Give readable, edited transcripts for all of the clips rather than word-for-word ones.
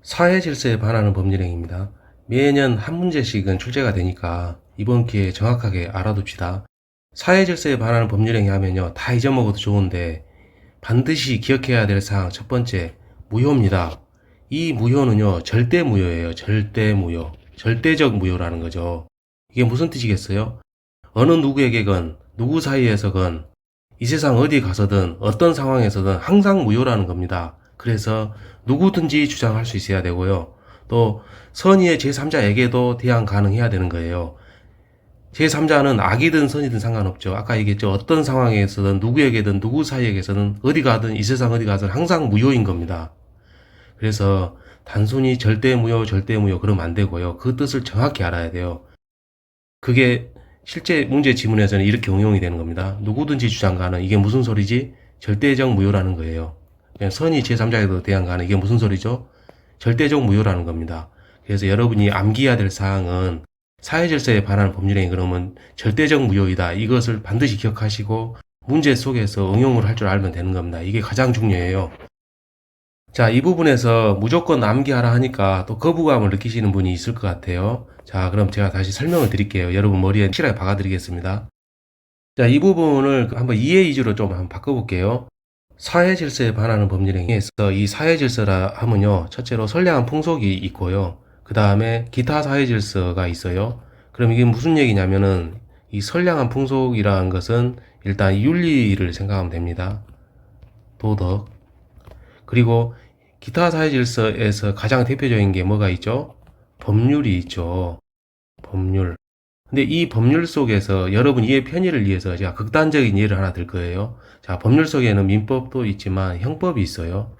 사회 질서에 반하는 법률행위입니다. 매년 한 문제씩은 출제가 되니까 이번 기회에 정확하게 알아둡시다. 사회 질서에 반하는 법률행위 하면요, 다 잊어먹어도 좋은데 반드시 기억해야 될 사항 첫 번째, 무효입니다. 이 무효는요, 절대 무효예요. 절대 무효. 절대적 무효라는 거죠. 이게 무슨 뜻이겠어요? 어느 누구에게건, 누구 사이에서건, 이 세상 어디 가서든, 어떤 상황에서든 항상 무효라는 겁니다. 그래서 누구든지 주장할 수 있어야 되고요. 또 선의의 제3자에게도 대항 가능해야 되는 거예요. 제3자는 악이든 선이든 상관없죠. 아까 얘기했죠. 어떤 상황에서든 누구에게든 누구 사이에게서는 어디 가든 이 세상 어디 가든 항상 무효인 겁니다. 그래서 단순히 절대 무효 그러면 안 되고요. 그 뜻을 정확히 알아야 돼요. 그게 실제 문제 지문에서는 이렇게 응용이 되는 겁니다. 누구든지 주장 가능. 이게 무슨 소리지? 절대적 무효라는 거예요. 그냥 선이 제3자에도 대항 가능. 이게 무슨 소리죠? 절대적 무효라는 겁니다. 그래서 여러분이 암기해야 될 사항은 사회질서에 반하는 법률행위 그러면 절대적 무효이다. 이것을 반드시 기억하시고 문제 속에서 응용을 할 줄 알면 되는 겁니다. 이게 가장 중요해요. 자, 이 부분에서 무조건 암기하라 하니까 또 거부감을 느끼시는 분이 있을 것 같아요. 자, 그럼 제가 다시 설명을 드릴게요. 여러분 머리에 확실하게 박아드리겠습니다. 자, 이 부분을 한번 이해 위주로 좀 한번 바꿔볼게요. 사회 질서에 반하는 법률행위에서 이 사회 질서라 하면요, 첫째로 선량한 풍속이 있고요. 그 다음에 기타 사회 질서가 있어요. 그럼 이게 무슨 얘기냐면은 이 선량한 풍속이라는 것은 일단 윤리를 생각하면 됩니다. 도덕. 그리고 기타 사회 질서에서 가장 대표적인 게 뭐가 있죠? 법률이 있죠. 법률. 근데 이 법률 속에서 여러분 이해 편의를 위해서 제가 극단적인 예를 하나 들 거예요. 자, 법률 속에는 민법도 있지만 형법이 있어요.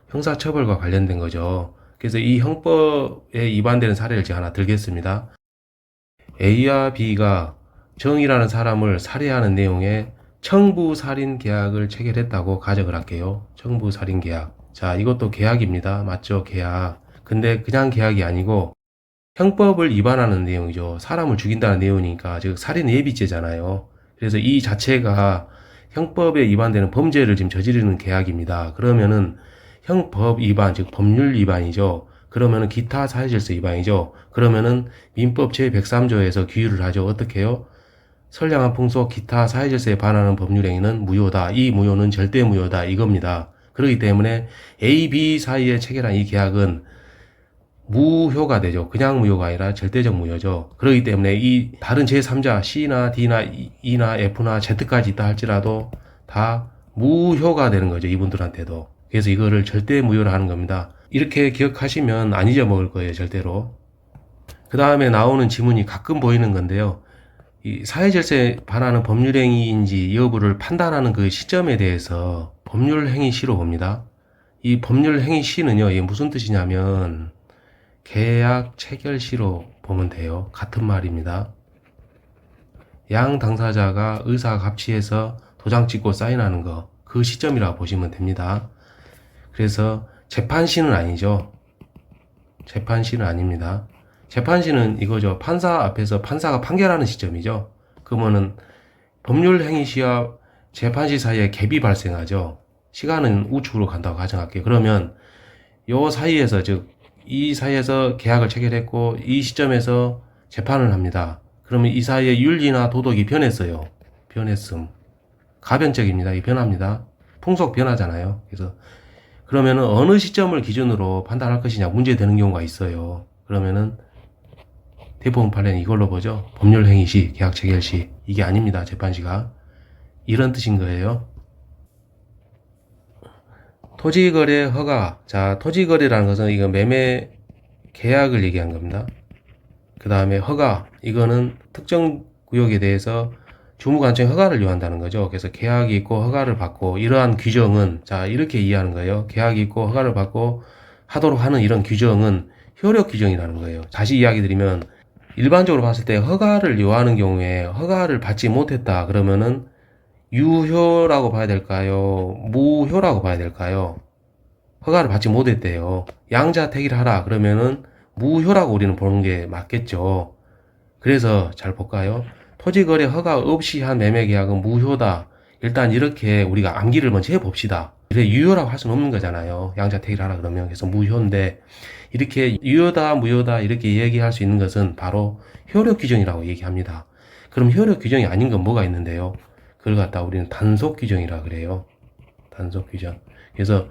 형사처벌과 관련된 거죠. 그래서 이 형법에 위반되는 사례를 제가 하나 들겠습니다. A와 B가 정이라는 사람을 살해하는 내용의 청부살인 계약을 체결했다고 가정을 할게요. 청부살인 계약. 자, 이것도 계약입니다. 맞죠? 계약. 근데 그냥 계약이 아니고 형법을 위반하는 내용이죠. 사람을 죽인다는 내용이니까, 즉 살인 예비죄잖아요. 그래서 이 자체가 형법에 위반되는 범죄를 지금 저지르는 계약입니다. 그러면은 형법 위반, 즉 법률 위반이죠. 그러면은 기타 사회질서 위반이죠. 그러면은 민법 제103조에서 규율을 하죠. 어떻게 해요? 선량한 풍속, 기타 사회질서에 반하는 법률행위는 무효다. 이 무효는 절대 무효다. 이겁니다. 그렇기 때문에 A, B 사이에 체결한 이 계약은 무효가 되죠. 그냥 무효가 아니라 절대적 무효죠. 그렇기 때문에 이 다른 제3자 C나 D나 E나 F나 Z까지 있다 할지라도 다 무효가 되는 거죠. 이분들한테도. 그래서 이거를 절대 무효로 하는 겁니다. 이렇게 기억하시면 안 잊어먹을 거예요. 절대로. 그 다음에 나오는 지문이 가끔 보이는 건데요. 이 사회질서에 반하는 법률행위인지 여부를 판단하는 그 시점에 대해서 법률행위시로 봅니다. 이 법률행위시는요, 이게 무슨 뜻이냐면 계약 체결시로 보면 돼요. 같은 말입니다. 양 당사자가 의사가 합치해서 도장 찍고 사인하는 거, 그 시점이라고 보시면 됩니다. 그래서 재판시는 아니죠. 재판시는 아닙니다. 재판시는 이거죠. 판사 앞에서 판사가 판결하는 시점이죠. 그러면은 법률 행위시와 재판시 사이에 갭이 발생하죠. 시간은 우측으로 간다고 가정할게요. 그러면 요 사이에서, 즉 이 사이에서 계약을 체결했고 이 시점에서 재판을 합니다. 그러면 이 사이에 윤리나 도덕이 변했어요. 변했음. 가변적입니다. 이 변합니다. 풍속 변하잖아요. 그래서 그러면은 어느 시점을 기준으로 판단할 것이냐 문제되는 경우가 있어요. 그러면은 대법원 판례는 이걸로 보죠. 법률행위시, 계약 체결시. 이게 아닙니다. 재판시가. 이런 뜻인 거예요. 토지거래 허가. 자, 토지거래라는 것은 이거 매매 계약을 얘기한 겁니다. 그 다음에 허가. 이거는 특정 구역에 대해서 주무관청 허가를 요한다는 거죠. 그래서 계약이 있고 허가를 받고 이러한 규정은, 자, 이렇게 이해하는 거예요. 계약이 있고 허가를 받고 하도록 하는 이런 규정은 효력 규정이라는 거예요. 다시 이야기 드리면 일반적으로 봤을 때 허가를 요하는 경우에 허가를 받지 못했다 그러면은 유효라고 봐야 될까요? 무효라고 봐야 될까요? 허가를 받지 못했대요. 양자택일 하라 그러면은 무효라고 우리는 보는 게 맞겠죠. 그래서 잘 볼까요? 토지거래 허가 없이 한 매매계약은 무효다. 일단 이렇게 우리가 암기를 먼저 해봅시다. 그래 유효라고 할 수는 없는 거잖아요. 양자택일을 하라 그러면. 그래서 무효인데 이렇게 유효다 무효다 이렇게 얘기할 수 있는 것은 바로 효력 규정이라고 얘기합니다. 그럼 효력 규정이 아닌 건 뭐가 있는데요? 그걸 갖다 우리는 단속 규정이라 그래요. 단속 규정. 그래서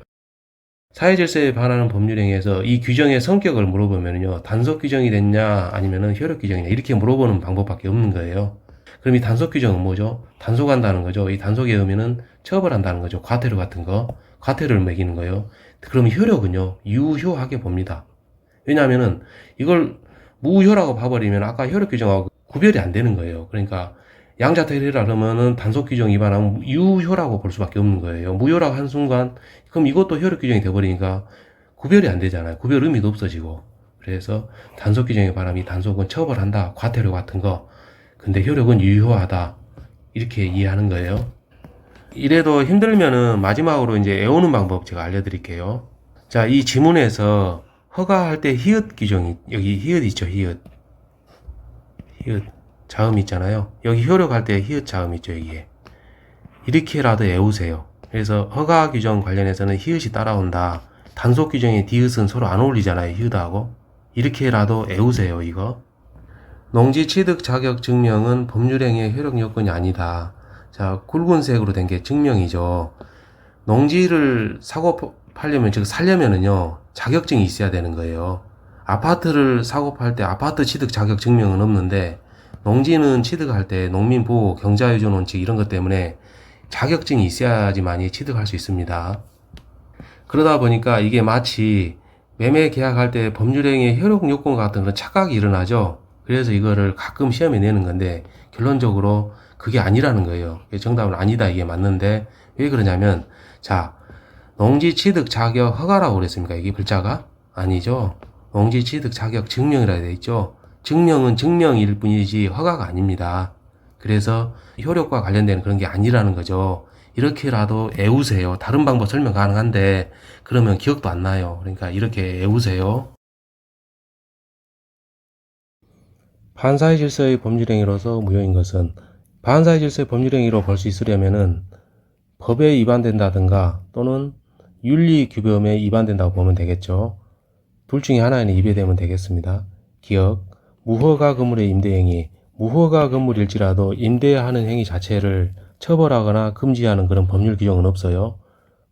사회질서에 반하는 법률행위에서 이 규정의 성격을 물어보면요, 단속 규정이 됐냐 아니면은 효력 규정이냐 이렇게 물어보는 방법밖에 없는 거예요. 그럼 이 단속 규정은 뭐죠? 단속한다는 거죠. 이 단속의 의미는 처벌한다는 거죠. 과태료 같은 거, 과태료를 매기는 거예요. 그럼 효력은요, 유효하게 봅니다. 왜냐하면은 이걸 무효라고 봐버리면 아까 효력 규정하고 구별이 안 되는 거예요. 그러니까 양자택일이라 그러면은 단속 규정 위반하면 유효라고 볼 수밖에 없는 거예요. 무효라고 한 순간 그럼 이것도 효력 규정이 돼버리니까 구별이 안 되잖아요. 구별 의미도 없어지고. 그래서 단속 규정에 반하면 이 단속은 처벌한다. 과태료 같은 거. 근데 효력은 유효하다. 이렇게 이해하는 거예요. 이래도 힘들면은 마지막으로 이제 외우는 방법 제가 알려드릴게요. 자, 이 지문에서 허가할 때 히읗 규정이, 여기 히읗 있죠, 히읗. 히읗. 자음 있잖아요. 여기 효력할 때 히읗 자음 있죠, 여기에. 이렇게라도 외우세요. 그래서 허가 규정 관련해서는 히읗이 따라온다. 단속 규정의 디귿은 서로 안 어울리잖아요, 히읗하고. 이렇게라도 외우세요, 이거. 농지 취득 자격 증명은 법률행위의 효력 요건이 아니다. 자, 굵은색으로 된 게 증명이죠. 농지를 사고 팔려면, 즉 살려면은요, 자격증이 있어야 되는 거예요. 아파트를 사고 팔 때 아파트 취득 자격 증명은 없는데, 농지는 취득할 때 농민보호, 경자유전 원칙 이런 것 때문에 자격증이 있어야지만이 취득할 수 있습니다. 그러다 보니까 이게 마치 매매 계약할 때 법률행위의 효력 요건 같은 그런 착각이 일어나죠. 그래서 이거를 가끔 시험에 내는 건데 결론적으로 그게 아니라는 거예요. 정답은 아니다 이게 맞는데 왜 그러냐면 자 농지 취득 자격 허가라고 그랬습니까? 이게 글자가 아니죠. 농지 취득 자격 증명이라 되어 있죠. 증명은 증명일 뿐이지 허가가 아닙니다. 그래서 효력과 관련된 그런 게 아니라는 거죠. 이렇게라도 외우세요. 다른 방법 설명 가능한데 그러면 기억도 안 나요. 그러니까 이렇게 외우세요. 반사회 질서의 법률행위로서 무효인 것은 반사회 질서의 법률행위로 볼 수 있으려면은 법에 위반된다든가 또는 윤리규범에 위반된다고 보면 되겠죠. 둘 중에 하나에는 위배되면 되겠습니다. 기억, 무허가 건물의 임대행위, 무허가 건물일지라도 임대하는 행위 자체를 처벌하거나 금지하는 그런 법률 규정은 없어요.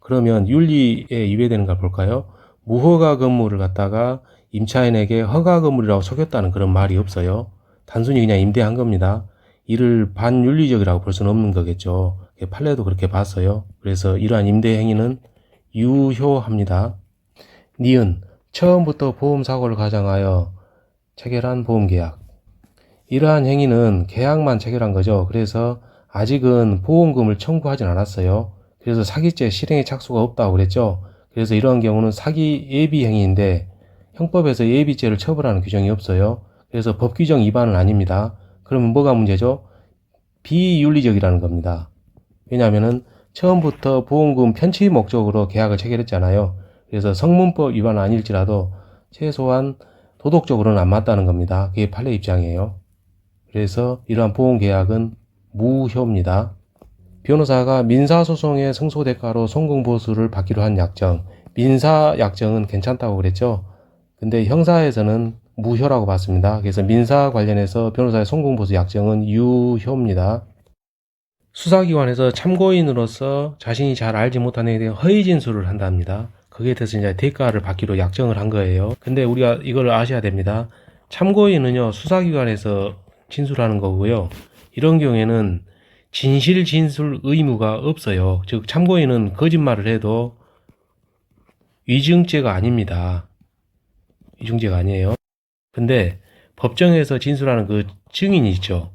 그러면 윤리에 위배되는가 볼까요? 무허가 건물을 갖다가 임차인에게 허가 건물이라고 속였다는 그런 말이 없어요. 단순히 그냥 임대한 겁니다. 이를 반윤리적이라고 볼 수는 없는 거겠죠. 판례도 그렇게 봤어요. 그래서 이러한 임대 행위는 유효합니다. 니은, 처음부터 보험사고를 가정하여 체결한 보험계약. 이러한 행위는 계약만 체결한 거죠. 그래서 아직은 보험금을 청구하진 않았어요. 그래서 사기죄 실행에 착수가 없다고 그랬죠. 그래서 이러한 경우는 사기 예비 행위인데 형법에서 예비죄를 처벌하는 규정이 없어요. 그래서 법 규정 위반은 아닙니다. 그러면 뭐가 문제죠? 비윤리적이라는 겁니다. 왜냐하면은 처음부터 보험금 편취 목적으로 계약을 체결했잖아요. 그래서 성문법 위반은 아닐지라도 최소한 도덕적으로는 안 맞다는 겁니다. 그게 판례 입장이에요. 그래서 이러한 보험계약은 무효입니다. 변호사가 민사소송의 승소대가로 송금보수를 받기로 한 약정, 민사약정은 괜찮다고 그랬죠. 근데 형사에서는 무효라고 봤습니다. 그래서 민사 관련해서 변호사의 송금보수 약정은 유효입니다. 수사기관에서 참고인으로서 자신이 잘 알지 못한 행위에 대해 허위 진술을 한답니다. 그게 대해서 이제 대가를 받기로 약정을 한 거예요. 근데 우리가 이걸 아셔야 됩니다. 참고인은요, 수사기관에서 진술하는 거고요. 이런 경우에는 진실 진술 의무가 없어요. 즉, 참고인은 거짓말을 해도 위증죄가 아닙니다. 위증죄가 아니에요. 근데 법정에서 진술하는 그 증인이 있죠.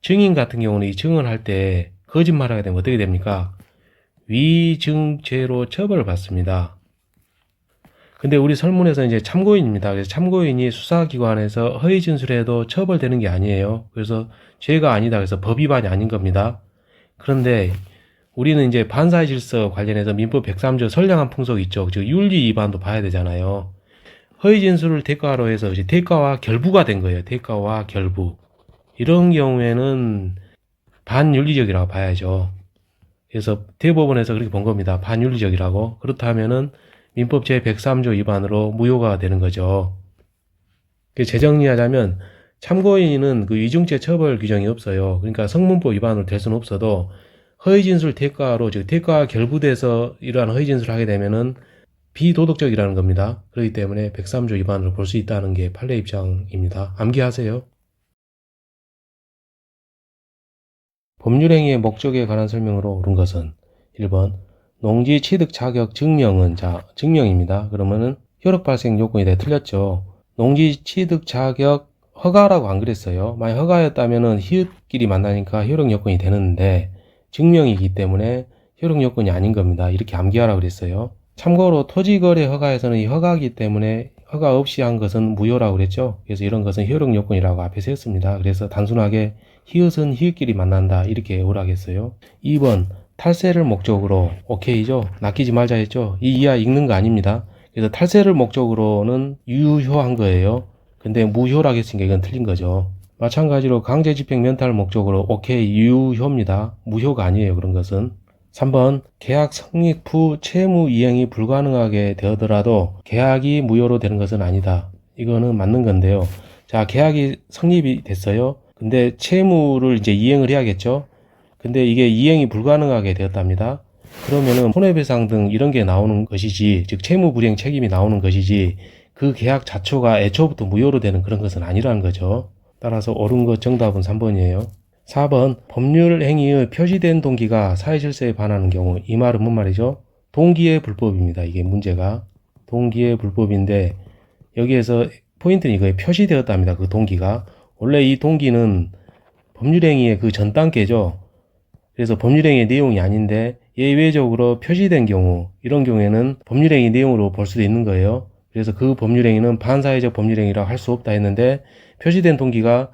증인 같은 경우는 이 증언할 때 거짓말하게 되면 어떻게 됩니까? 위증죄로 처벌을 받습니다. 근데 우리 설문에서 이제 참고인입니다. 그래서 참고인이 수사기관에서 허위 진술해도 처벌되는 게 아니에요. 그래서 죄가 아니다. 그래서 법 위반이 아닌 겁니다. 그런데 우리는 이제 반사회 질서 관련해서 민법 103조 선량한 풍속 있죠. 즉 윤리 위반도 봐야 되잖아요. 허위 진술을 대가로 해서 이제 대가와 결부가 된 거예요. 대가와 결부. 이런 경우에는 반윤리적이라고 봐야죠. 그래서 대법원에서 그렇게 본 겁니다. 반윤리적이라고. 그렇다면은 민법 제103조 위반으로 무효가 되는 거죠. 재정리하자면 참고인은 그 위중죄 처벌 규정이 없어요. 그러니까 성문법 위반으로 될 수는 없어도 허위진술 대가로, 즉 대가가 결부돼서 이러한 허위진술을 하게 되면은 비도덕적이라는 겁니다. 그렇기 때문에 103조 위반으로 볼 수 있다는 게 판례 입장입니다. 암기하세요. 법률행위의 목적에 관한 설명으로 옳은 것은 1번 농지 취득 자격 증명은 증명입니다. 그러면은 효력 발생 요건이 틀렸죠. 농지 취득 자격 허가라고 안 그랬어요. 만약 허가였다면은 히읗끼리 만나니까 효력 요건이 되는데 증명이기 때문에 효력 요건이 아닌 겁니다. 이렇게 암기하라고 그랬어요. 참고로 토지거래 허가에서는 이 허가이기 때문에 허가 없이 한 것은 무효라고 그랬죠. 그래서 이런 것은 효력 요건이라고 앞에 세웠습니다. 그래서 단순하게 히읗은 히읗끼리 만난다 이렇게 오라겠어요. 2번 탈세를 목적으로 오케이죠. 낚이지 말자 했죠. 이 이하 읽는 거 아닙니다. 그래서 탈세를 목적으로는 유효한 거예요. 근데 무효라고 했으니까 이건 틀린 거죠. 마찬가지로 강제집행 면탈 목적으로 오케이 유효입니다. 무효가 아니에요. 그런 것은. 3번 계약 성립 후 채무 이행이 불가능하게 되더라도 계약이 무효로 되는 것은 아니다. 이거는 맞는 건데요. 자, 계약이 성립이 됐어요. 근데 채무를 이제 이행을 해야겠죠. 근데 이게 이행이 불가능하게 되었답니다. 그러면은 손해배상 등 이런 게 나오는 것이지, 즉 채무 불이행 책임이 나오는 것이지 그 계약 자체가 애초부터 무효로 되는 그런 것은 아니라는 거죠. 따라서 옳은 것 정답은 3번이에요. 4번 법률 행위의 표시된 동기가 사회질서에 반하는 경우. 이 말은 뭔 말이죠? 동기의 불법입니다. 이게 문제가 동기의 불법인데 여기에서 포인트는 이거에 표시되었답니다. 그 동기가 원래 이 동기는 법률행위의 그 전 단계죠. 그래서 법률행위의 내용이 아닌데 예외적으로 표시된 경우, 이런 경우에는 법률행위 내용으로 볼 수도 있는 거예요. 그래서 그 법률행위는 반사회적 법률행위라고 할 수 없다 했는데 표시된 동기가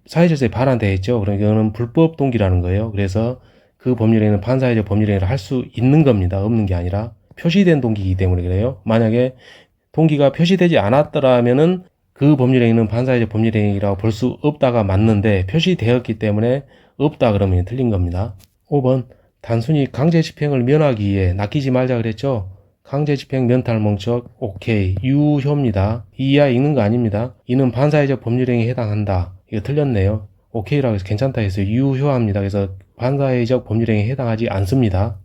사회질서에 반한다 했죠. 그러니까 이거는 불법 동기라는 거예요. 그래서 그 법률행위는 반사회적 법률행위를 할 수 있는 겁니다. 없는 게 아니라 표시된 동기이기 때문에 그래요. 만약에 동기가 표시되지 않았더라면은 그 법률행위는 반사회적 법률행위라고 볼 수 없다가 맞는데 표시되었기 때문에 없다 그러면 틀린 겁니다. 5번 단순히 강제집행을 면하기 위해 낚이지 말자 그랬죠. 강제집행 면탈 목적 오케이 유효입니다. 이 이하 읽는 거 아닙니다. 이는 반사회적 법률행위에 해당한다. 이거 틀렸네요. 오케이라고 해서 괜찮다 해서 유효합니다. 그래서 반사회적 법률행위에 해당하지 않습니다.